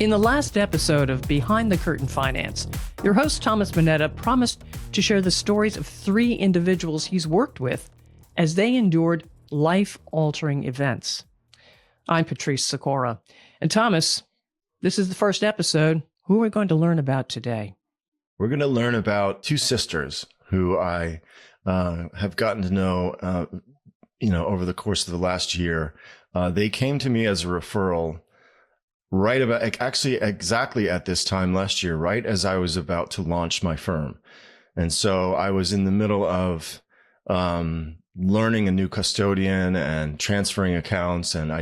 In the last episode of Behind the Curtain Finance, your host Thomas Manetta promised to share the stories of 3 individuals he's worked with as they endured life-altering events. I'm Patrice Sikora. And Thomas, this is the first episode. Who are we going to learn about today? We're going to learn about 2 sisters who I have gotten to know, over the course of the last year. They came to me as a referral exactly at this time last year, right as I was about to launch my firm. And so I was in the middle of learning a new custodian and transferring accounts, and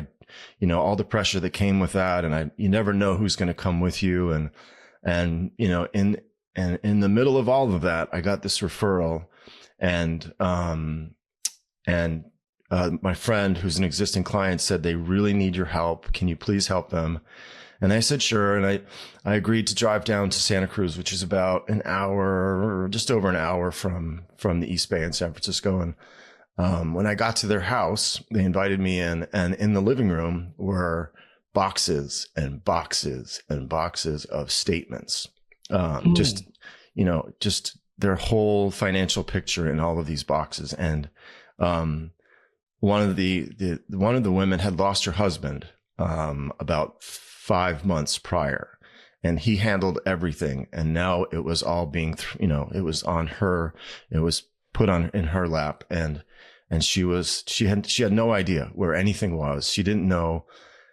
all the pressure that came with that. And you never know who's going to come with you. And in the middle of all of that, I got this referral, and my friend, who's an existing client, said they really need your help. Can you please help them? And I said, sure. And I agreed to drive down to Santa Cruz, which is about an hour, or just over an hour from the East Bay in San Francisco. And when I got to their house, they invited me in, and in the living room were boxes and boxes and boxes of statements. Just their whole financial picture in all of these boxes. And one of the women had lost her husband about 5 months prior, and he handled everything. And now it was all being, it was on her. It was put in her lap, and she had no idea where anything was. She didn't know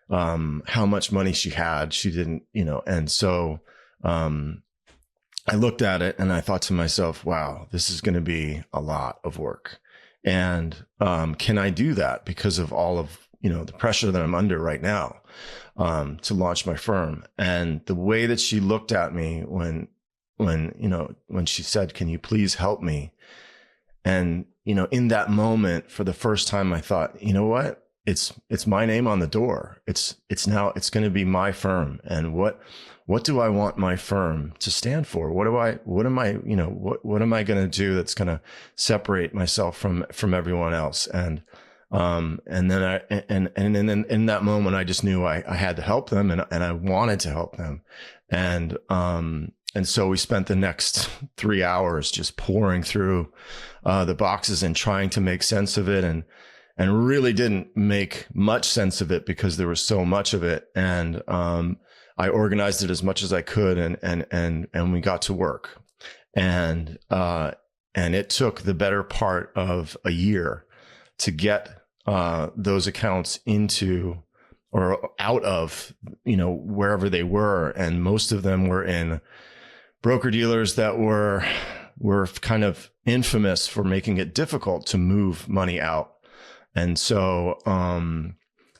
how much money she had. She didn't, and so I looked at it and I thought to myself, wow, this is going to be a lot of work. And can I do that because of all of, the pressure that I'm under right now to launch my firm? And the way that she looked at me when she said, can you please help me? And, in that moment, for the first time, I thought, you know what? It's my name on the door. It's going to be my firm. And what do I want my firm to stand for? What am I going to do that's going to separate myself from everyone else? And then in that moment, I just knew I had to help them, and I wanted to help them. And so we spent the next 3 hours just pouring through the boxes and trying to make sense of it, and really didn't make much sense of it because there was so much of it. And I organized it as much as I could, and we got to work. And it took the better part of a year to get those accounts into or out of, wherever they were. And most of them were in broker dealers that were kind of infamous for making it difficult to move money out. And so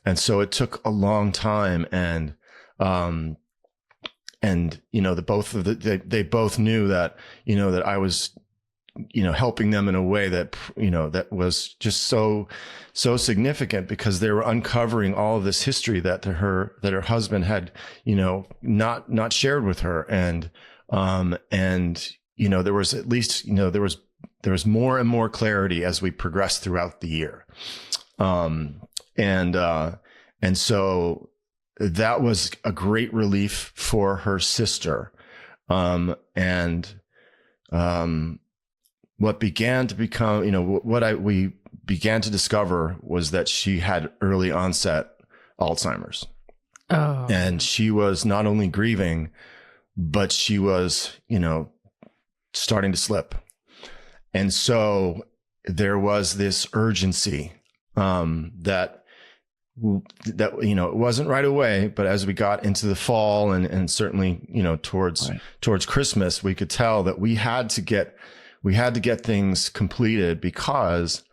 it took a long time, and they both knew that, that I was, helping them in a way that, that was just so significant, because they were uncovering all of this history that her husband had, not shared with her. And there was at least, there was more and more clarity as we progressed throughout the year. And so that was a great relief for her sister. What began to become, we began to discover was that she had early onset Alzheimer's. Oh. And she was not only grieving, but she was, starting to slip. And so there was this urgency that it wasn't right away, but as we got into the fall and certainly, towards Christmas, we could tell that we had to get things completed, because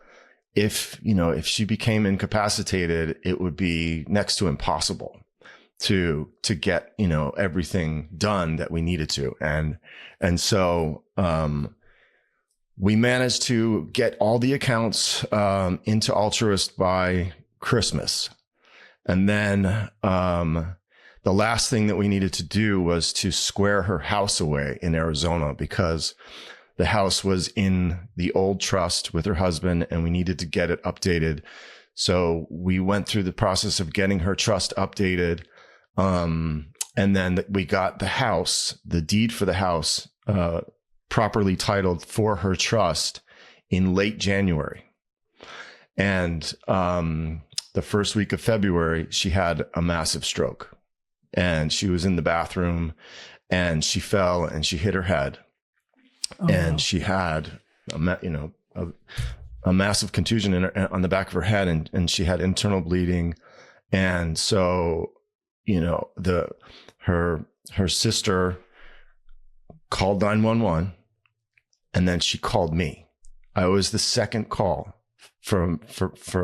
if she became incapacitated, it would be next to impossible to get, everything done that we needed to. And so, we managed to get all the accounts, into Altruist by Christmas. And then, the last thing that we needed to do was to square her house away in Arizona, because the house was in the old trust with her husband, and we needed to get it updated. So we went through the process of getting her trust updated. And then we got the deed for the house, properly titled for her trust in late January. And the first week of February, she had a massive stroke, and she was in the bathroom, and she fell and she hit her head, and she had a massive contusion on the back of her head, and she had internal bleeding. And so, her sister called 911, and then she called me. I was the second call for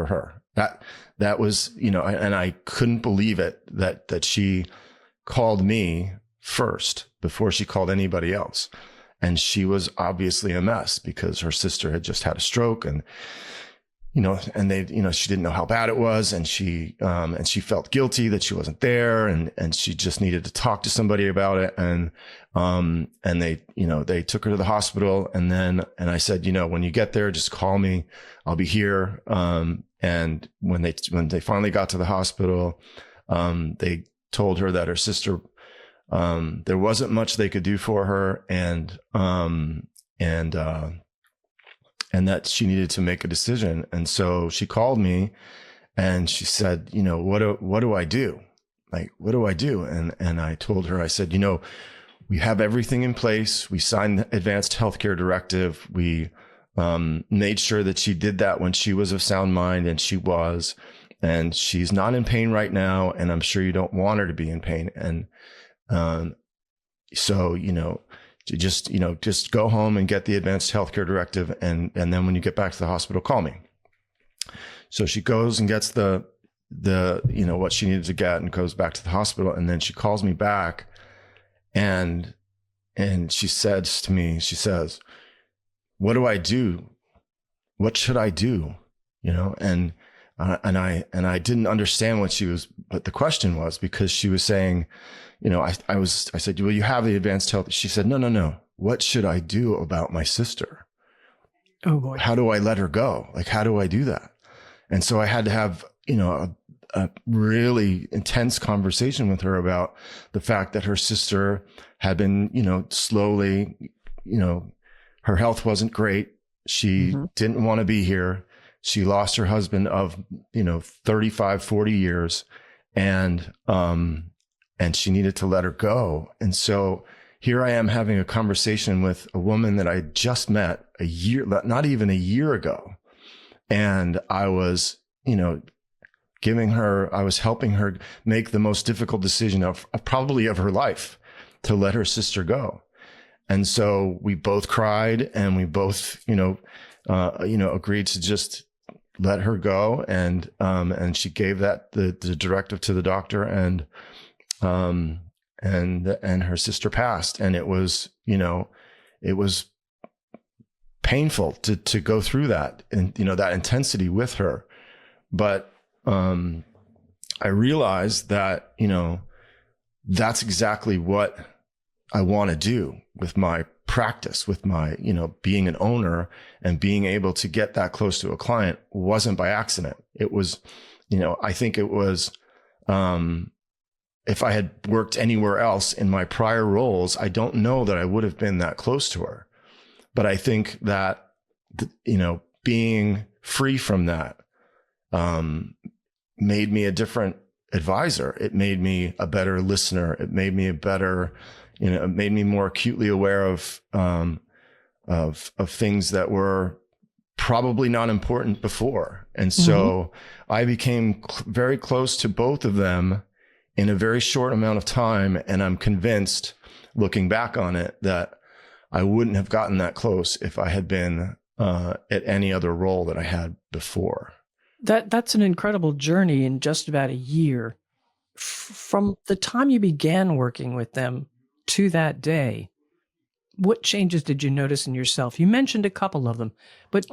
her. That was, and I couldn't believe it that she called me first before she called anybody else. And she was obviously a mess because her sister had just had a stroke, and she didn't know how bad it was. And she felt guilty that she wasn't there, and she just needed to talk to somebody about it. And they took her to the hospital, and I said, when you get there, just call me, I'll be here. And when they finally got to the hospital, they told her that her sister, there wasn't much they could do for her, and that she needed to make a decision. And so she called me, and she said, what do I do? Like, what do I do? And I told her, I said, we have everything in place. We signed the advanced healthcare directive. We made sure that she did that when she was of sound mind, and she was, and she's not in pain right now. And I'm sure you don't want her to be in pain. And so, to just go home and get the advanced healthcare directive. And then when you get back to the hospital, call me. So she goes and gets the what she needed to get, and goes back to the hospital. And then she calls me back, and she says to me, she says, what do I do? What should I do? And I didn't understand what the question was, because she was saying, I said, well, you have the advanced health. She said, no. What should I do about my sister? Oh boy. How do I let her go? Like, how do I do that? And so I had to have, a really intense conversation with her about the fact that her sister had been, slowly, her health wasn't great. She didn't want to be here. She lost her husband of, 35, 40 years, and she needed to let her go. And so here I am having a conversation with a woman that I just met not even a year ago. And I was, I was helping her make the most difficult decision of probably of her life, to let her sister go. And so we both cried, and we both, agreed to just let her go. And she gave the directive to the doctor, and her sister passed. And it was, it was painful to go through that, and, that intensity with her. But, I realized that, that's exactly what I want to do with my practice, with my, being an owner and being able to get that close to a client wasn't by accident. It was, I think it was, if I had worked anywhere else in my prior roles, I don't know that I would have been that close to her. But I think that, being free from that, made me a different advisor. It made me a better listener. It made me a better, it made me more acutely aware of things that were probably not important before. And so I became very close to both of them in a very short amount of time. And I'm convinced, looking back on it, that I wouldn't have gotten that close if I had been at any other role that I had before. That's an incredible journey in just about a year. From the time you began working with them to that day, what changes did you notice in yourself? You mentioned a couple of them, but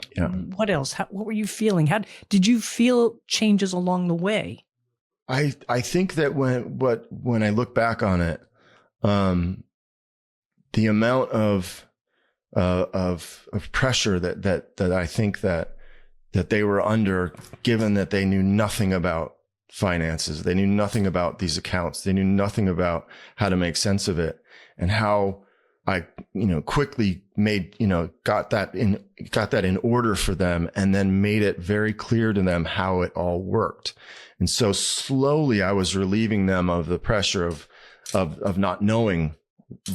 what else? What were you feeling? How did you feel changes along the way? I think that when I look back on it, the amount of pressure that I think that they were under, given that they knew nothing about finances. They knew nothing about these accounts. They knew nothing about how to make sense of it, and how I, quickly made, got that in order for them, and then made it very clear to them how it all worked. And so slowly I was relieving them of the pressure of not knowing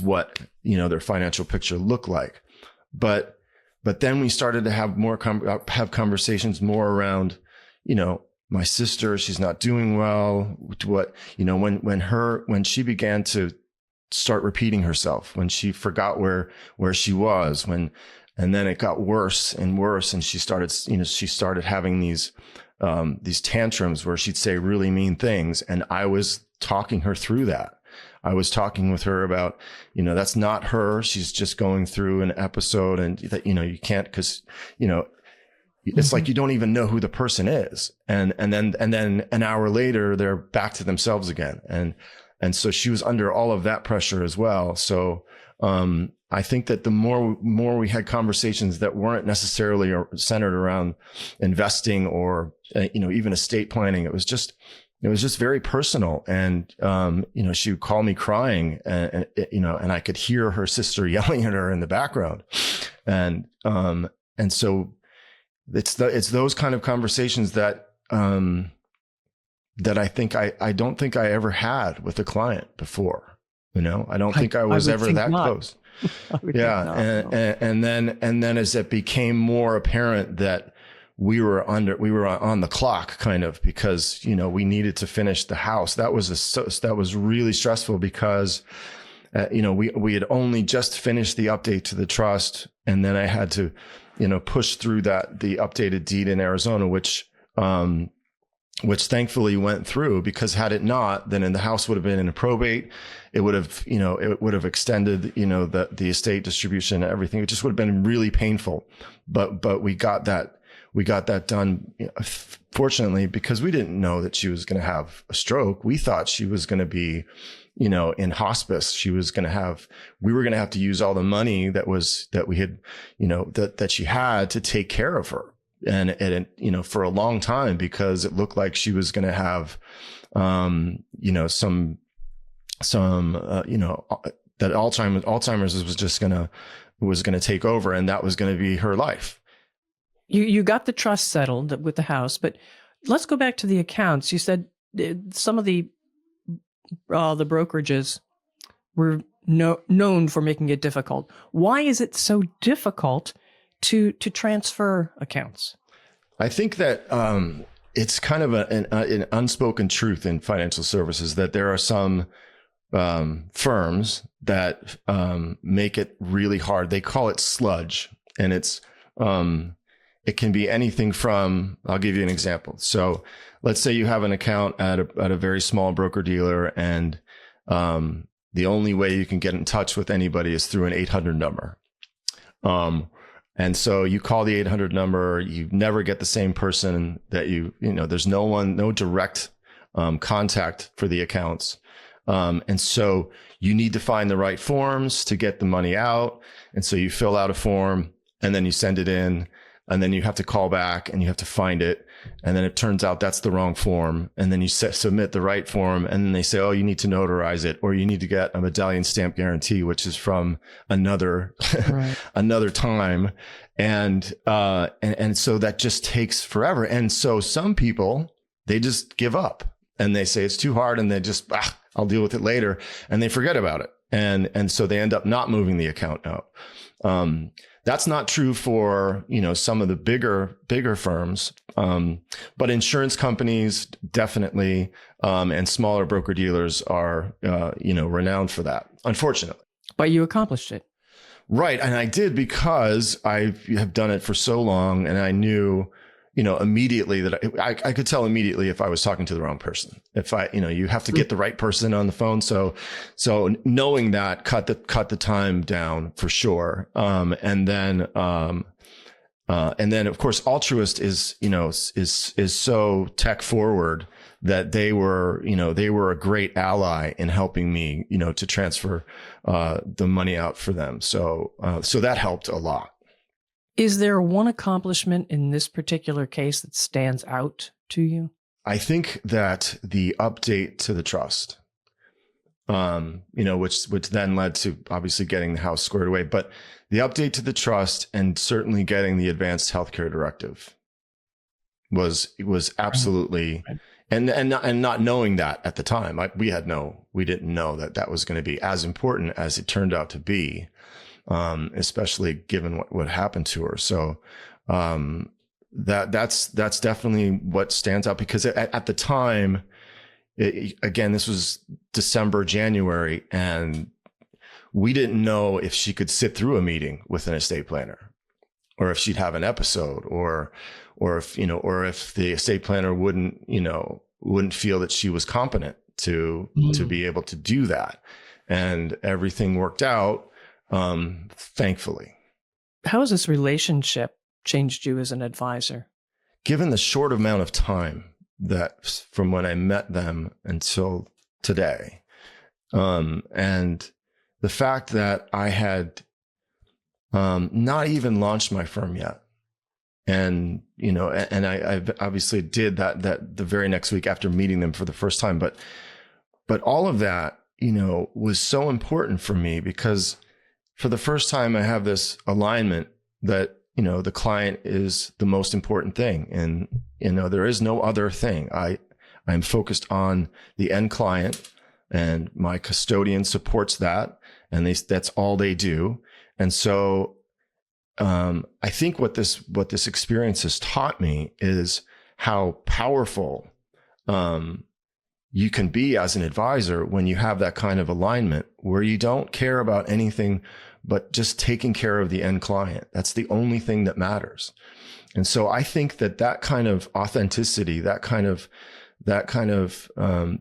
what, their financial picture looked like. But then we started to have have conversations more around, my sister, she's not doing well. What, when she began to start repeating herself, when she forgot where she was, and then it got worse and worse. And she started having these tantrums where she'd say really mean things. And I was talking her through that. I was talking with her about, that's not her. She's just going through an episode, and that, you can't, cause, it's like you don't even know who the person is. And then an hour later, they're back to themselves again. And so she was under all of that pressure as well. So I think that the more we had conversations that weren't necessarily centered around investing or even estate planning, it was just very personal. And she would call me crying, and I could hear her sister yelling at her in the background, and so it's those kind of conversations that I think I don't think I ever had with a client before. I don't think I was ever that close. Yeah. And then as it became more apparent that we were on the clock kind of, because, we needed to finish the house. That was really stressful because, we had only just finished the update to the trust. And then I had to, push through the updated deed in Arizona, which thankfully went through, because had it not, then the house would have been in a probate. It would have extended, the estate distribution and everything. It just would have been really painful. But we got that done, fortunately, because we didn't know that she was going to have a stroke. We thought she was going to be, in hospice. We were going to have to use all the money that we had, that she had to take care of her. And for a long time, because it looked like she was going to have, that Alzheimer's was going to take over, and that was going to be her life. You got the trust settled with the house, but let's go back to the accounts. You said some of the brokerages were known for making it difficult. Why is it so difficult to transfer accounts? I think that it's kind of an unspoken truth in financial services that there are some firms that make it really hard. They call it sludge, and it can be anything from, I'll give you an example. So let's say you have an account at a very small broker dealer, and the only way you can get in touch with anybody is through an 800 number. And so you call the 800 number, you never get the same person that there's no direct contact for the accounts. And so you need to find the right forms to get the money out. And so you fill out a form, and then you send it in, and then you have to call back and you have to find it. And then it turns out that's the wrong form. And then you submit the right form, and then they say, oh, you need to notarize it, or you need to get a medallion stamp guarantee, which is from another, right. another time. And so that just takes forever. And so some people, they just give up and they say it's too hard, and they just, I'll deal with it later, and they forget about it. And so they end up not moving the account out. That's not true for, some of the bigger firms. But insurance companies definitely, and smaller broker dealers are, renowned for that, unfortunately. But you accomplished it. Right. And I did, because I have done it for so long, and I knew, immediately that I could tell immediately if I was talking to the wrong person. If you have to get the right person on the phone. So knowing that cut the time down for sure. And then of course, Altruist is so tech forward that they were a great ally in helping me, to transfer, the money out for them. So that helped a lot. Is there one accomplishment in this particular case that stands out to you? I think that the update to the trust, which then led to obviously getting the house squared away, but the update to the trust and certainly getting the advanced healthcare directive was absolutely, and not knowing that at the time, we didn't know that was going to be as important as it turned out to be, especially given what happened to her. So, that's definitely what stands out, because at the time, again, this was December, January, and we didn't know if she could sit through a meeting with an estate planner, or if she'd have an episode, or if the estate planner wouldn't feel that she was competent to be able to do that. And everything worked out, thankfully. How has this relationship changed you as an advisor? Given the short amount of time that from when I met them until today, and the fact that I had not even launched my firm yet, and I obviously did that the very next week after meeting them for the first time, but all of that was so important for me, because for the first time I have this alignment that the client is the most important thing. And, there is no other thing. I'm focused on the end client, and my custodian supports that. And that's all they do. And so, I think what this experience has taught me is how powerful, you can be as an advisor when you have that kind of alignment, where you don't care about anything but just taking care of the end client. That's the only thing that matters. And so I think that kind of authenticity, that kind of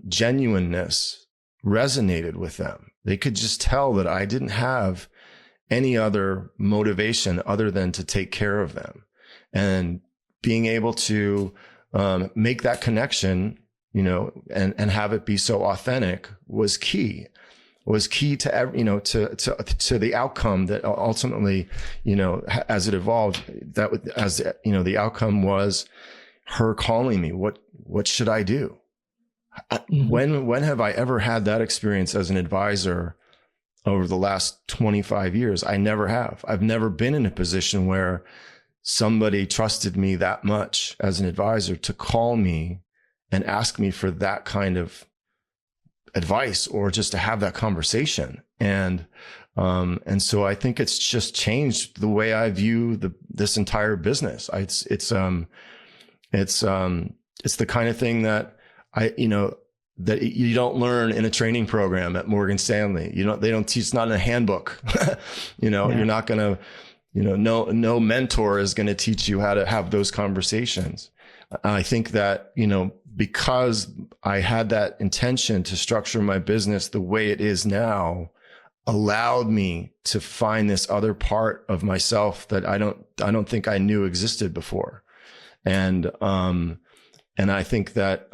genuineness resonated with them. They could just tell that I didn't have any other motivation other than to take care of them. And being able to make that connection, and have it be so authentic was key to the outcome that ultimately, as it evolved, the outcome was her calling me. What should I do? When have I ever had that experience as an advisor over the last 25 years? I never have. I've never been in a position where somebody trusted me that much as an advisor to call me and ask me for that kind of advice, or just to have that conversation. And so I think it's just changed the way I view this entire business. It's the kind of thing that that you don't learn in a training program at Morgan Stanley. They don't teach, it's not in a handbook. You're not going to, no mentor is going to teach you how to have those conversations. I think that, because I had that intention to structure my business the way it is now, allowed me to find this other part of myself that I don't think I knew existed before. And I think that,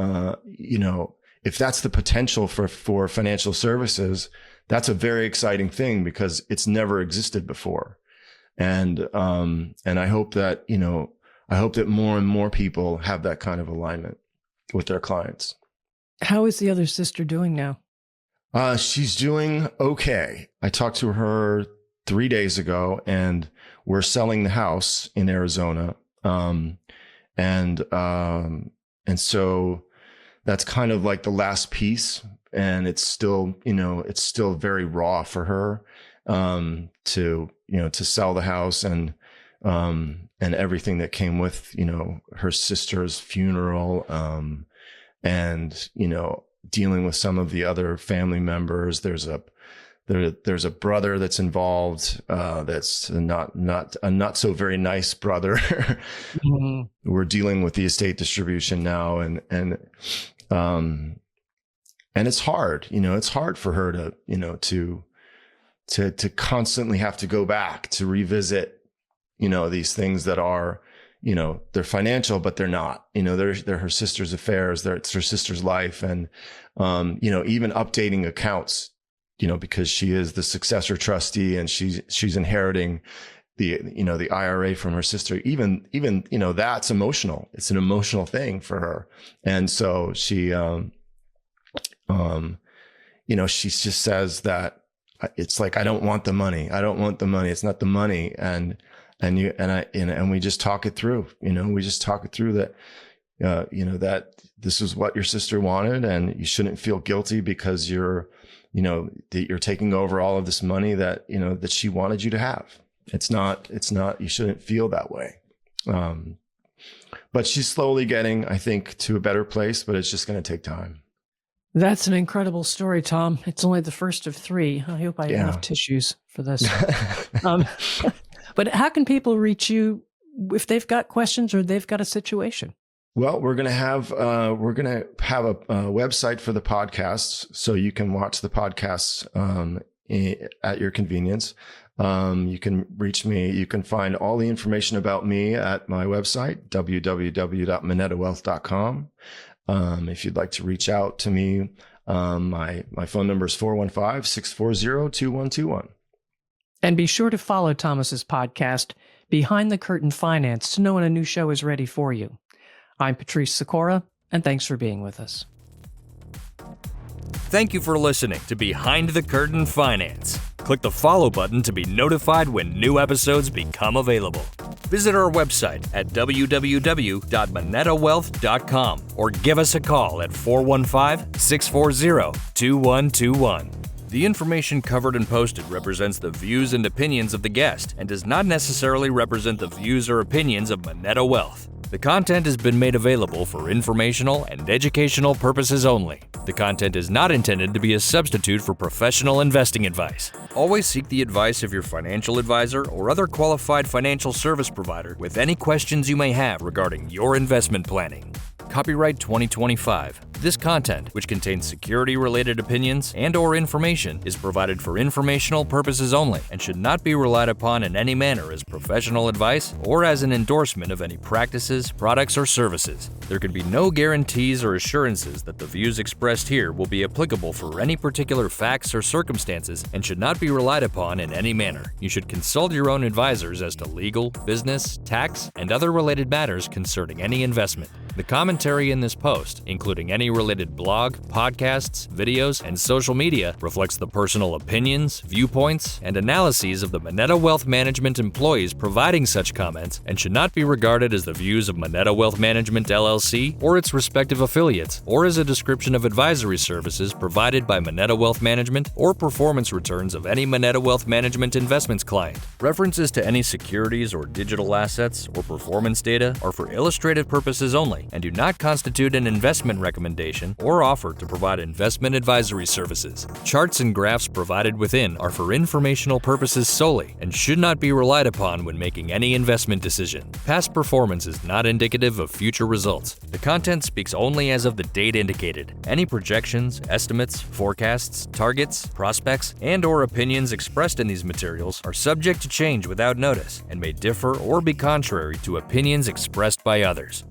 if that's the potential for financial services, that's a very exciting thing, because it's never existed before. And I hope that, more and more people have that kind of alignment with their clients. How is the other sister doing now? She's doing okay. I talked to her 3 days ago, and we're selling the house in Arizona. And so that's kind of like the last piece, and it's still very raw for her, to sell the house, and everything that came with, her sister's funeral, and, dealing with some of the other family members. There's a brother that's involved, that's not so very nice brother. Mm-hmm. We're dealing with the estate distribution now, and it's hard, it's hard for her to constantly have to go back to revisit, these things that are, they're financial, but they're not, they're her sister's affairs. It's her sister's life. And, even updating accounts, because she is the successor trustee, and she's inheriting, the IRA from her sister, even, that's emotional. It's an emotional thing for her. And so she, she just says that it's like, I don't want the money. I don't want the money. It's not the money. And we just talk it through, that, that this is what your sister wanted, and you shouldn't feel guilty because you're taking over all of this money that she wanted you to have. It's not, you shouldn't feel that way. But she's slowly getting, I think, to a better place, but it's just going to take time. That's an incredible story, Tom. It's only the first of 3. I hope I have enough tissues for this. But how can people reach you if they've got questions or they've got a situation? Well, we're going to have a website for the podcasts, so you can watch the podcasts at your convenience. You can reach me. You can find all the information about me at my website, www.manettawealth.com. If you'd like to reach out to me, my phone number is 415-640-2121. And be sure to follow Thomas's podcast, Behind the Curtain Finance, to know when a new show is ready for you. I'm Patrice Sikora, and thanks for being with us. Thank you for listening to Behind the Curtain Finance. Click the follow button to be notified when new episodes become available. Visit our website at www.manettawealth.com or give us a call at 415-640-2121. The information covered and posted represents the views and opinions of the guest and does not necessarily represent the views or opinions of Manetta Wealth. The content has been made available for informational and educational purposes only. The content is not intended to be a substitute for professional investing advice. Always seek the advice of your financial advisor or other qualified financial service provider with any questions you may have regarding your investment planning. Copyright 2025. This content, which contains security-related opinions and/or information, is provided for informational purposes only and should not be relied upon in any manner as professional advice or as an endorsement of any practices, products, or services. There can be no guarantees or assurances that the views expressed here will be applicable for any particular facts or circumstances and should not be relied upon in any manner. You should consult your own advisors as to legal, business, tax, and other related matters concerning any investment. The commentary in this post, including any related blog, podcasts, videos, and social media, reflects the personal opinions, viewpoints, and analyses of the Manetta Wealth Management employees providing such comments and should not be regarded as the views of Manetta Wealth Management LLC or its respective affiliates, or as a description of advisory services provided by Manetta Wealth Management or performance returns of any Manetta Wealth Management investments client. References to any securities or digital assets or performance data are for illustrative purposes only and do not constitute an investment recommendation or offer to provide investment advisory services. Charts and graphs provided within are for informational purposes solely and should not be relied upon when making any investment decision. Past performance is not indicative of future results. The content speaks only as of the date indicated. Any projections, estimates, forecasts, targets, prospects, and/or opinions expressed in these materials are subject to change without notice and may differ or be contrary to opinions expressed by others.